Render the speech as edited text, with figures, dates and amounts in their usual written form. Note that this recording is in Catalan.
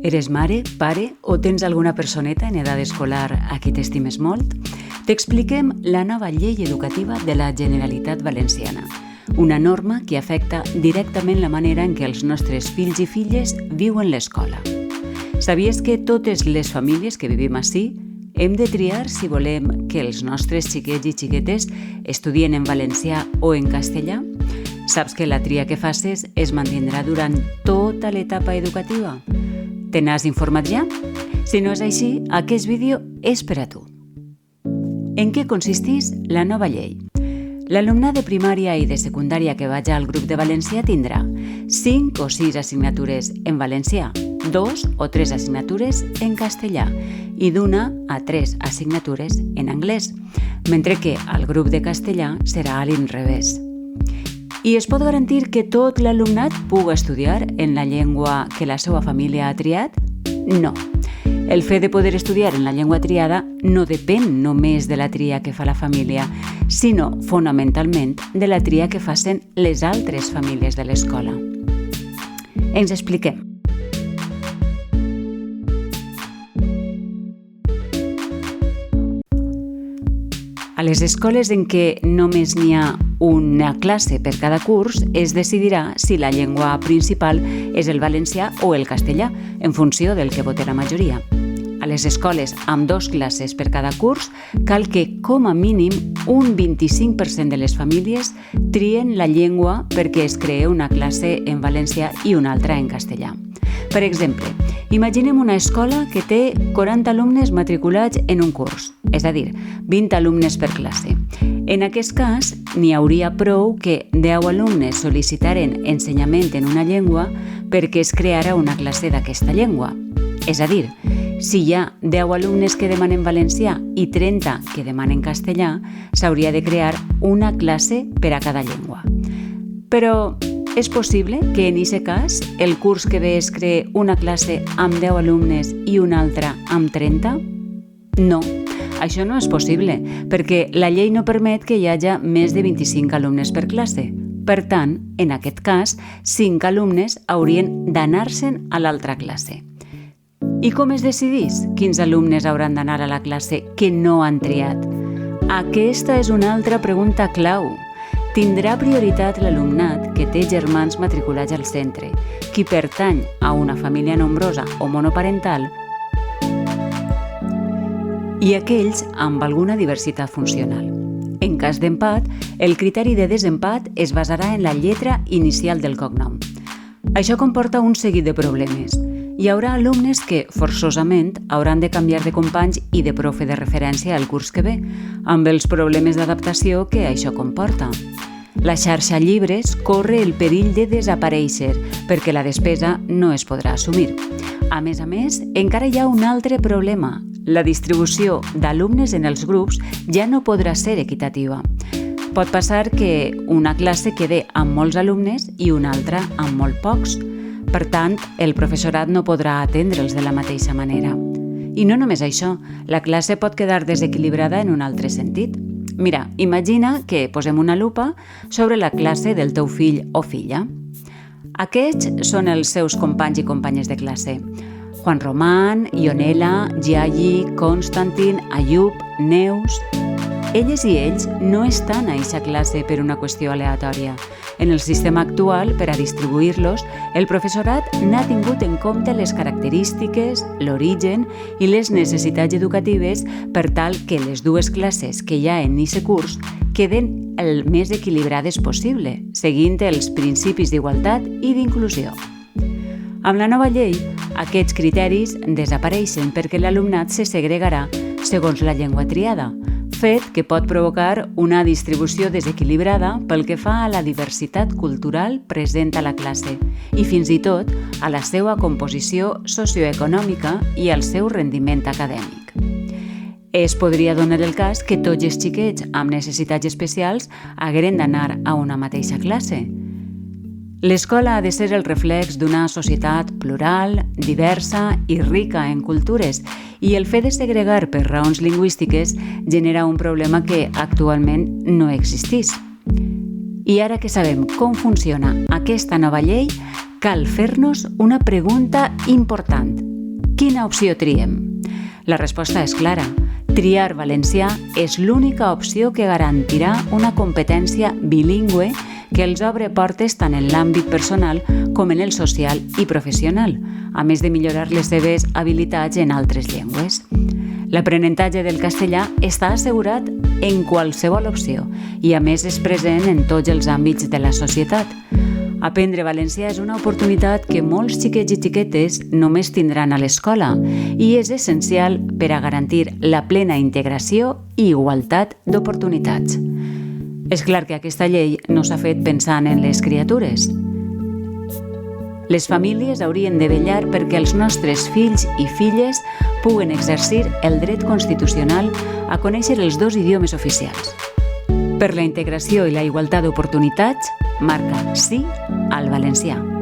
Eres mare, pare o tens alguna personeta en edat escolar a qui t'estimes molt? T'expliquem la nova llei educativa de la Generalitat Valenciana, una norma que afecta directament la manera en què els nostres fills i filles viuen l'escola. Sabies que totes les famílies que vivim ací hem de triar si volem que els nostres xiquets i xiquetes estudien en valencià o en castellà? Saps que la tria que faces es mantindrà durant tota l'etapa educativa? Te n'has informat ja? Si no és així, aquest vídeo és per a tu. En què consisteix la nova llei? L'alumnat de primària i de secundària que vagi al grup de valencià tindrà 5 o 6 assignatures en valencià, 2 o 3 assignatures en castellà i d'1 a 3 assignatures en anglès, mentre que al grup de castellà serà a l'inrevés. I es pot garantir que tot l'alumnat pugui estudiar en la llengua que la seva família ha triat? No. El fet de poder estudiar en la llengua triada no depèn només de la tria que fa la família, sinó fonamentalment de la tria que facin les altres famílies de l'escola. Ens expliquem. A les escoles en què només n'hi ha una classe per cada curs es decidirà si la llengua principal és el valencià o el castellà, en funció del que vote la majoria. A les escoles amb 2 classes per cada curs cal que, com a mínim, un 25% de les famílies trien la llengua perquè es crea una classe en valencià i una altra en castellà. Per exemple, imaginem una escola que té 40 alumnes matriculats en un curs, és a dir, 20 alumnes per classe. En aquest cas, n'hi hauria prou que 10 alumnes sol·licitaren ensenyament en una llengua perquè es creara una classe d'aquesta llengua. És a dir, si hi ha 10 alumnes que demanen valencià i 30 que demanen castellà, s'hauria de crear una classe per a cada llengua. Però és possible que en aquest cas el curs que ve es creï una classe amb 10 alumnes i una altra amb 30? No, això no és possible, perquè la llei no permet que hi hagi més de 25 alumnes per classe. Per tant, en aquest cas, 5 alumnes haurien d'anar-se'n a l'altra classe. I com es decidís quins alumnes hauran d'anar a la classe que no han triat? Aquesta és una altra pregunta clau. Tindrà prioritat l'alumnat que té germans matriculats al centre, qui pertany a una família nombrosa o monoparental, i aquells amb alguna diversitat funcional. En cas d'empat, el criteri de desempat es basarà en la lletra inicial del cognom. Això comporta un seguit de problemes. Hi haurà alumnes que, forçosament, hauran de canviar de companys i de profe de referència al curs que ve, amb els problemes d'adaptació que això comporta. La xarxa llibres corre el perill de desaparèixer perquè la despesa no es podrà assumir. A més, encara hi ha un altre problema. La distribució d'alumnes en els grups ja no podrà ser equitativa. Pot passar que una classe quede amb molts alumnes i una altra amb molt pocs. Per tant, el professorat no podrà atendre'ls de la mateixa manera. I no només això, la classe pot quedar desequilibrada en un altre sentit. Mira, imagina que posem una lupa sobre la classe del teu fill o filla. Aquests són els seus companys i companyes de classe. Juan Román, Ionela, Giagi, Constantin, Ayub, Neus... Elles i ells no estan a aquesta classe per una qüestió aleatòria. En el sistema actual, per a distribuir-los, el professorat n'ha tingut en compte les característiques, l'origen i les necessitats educatives per tal que les dues classes que hi ha en aquest curs queden el més equilibrades possible, seguint els principis d'igualtat i d'inclusió. Amb la nova llei, aquests criteris desapareixen perquè l'alumnat se segregarà segons la llengua triada, fet que pot provocar una distribució desequilibrada pel que fa a la diversitat cultural present a la classe i fins i tot a la seva composició socioeconòmica i al seu rendiment acadèmic. Es podria donar el cas que tots els xiquets amb necessitats especials hagueren d'anar a una mateixa classe. L'escola ha de ser el reflex d'una societat plural, diversa i rica en cultures, i el fet de segregar per raons lingüístiques genera un problema que actualment no existís. I ara que sabem com funciona aquesta nova llei, cal fer-nos una pregunta important. Quina opció triem? La resposta és clara. Triar valencià és l'única opció que garantirà una competència bilingüe que els obre portes tant en l'àmbit personal com en el social i professional, a més de millorar les seves habilitats en altres llengües. L'aprenentatge del castellà està assegurat en qualsevol opció i a més és present en tots els àmbits de la societat. Aprendre valencià és una oportunitat que molts xiquets i xiquetes només tindran a l'escola i és essencial per a garantir la plena integració i igualtat d'oportunitats. És clar que aquesta llei no s'ha fet pensant en les criatures. Les famílies haurien de vetllar perquè els nostres fills i filles puguen exercir el dret constitucional a conèixer els 2 idiomes oficials. Per la integració i la igualtat d'oportunitats, marca sí al valencià.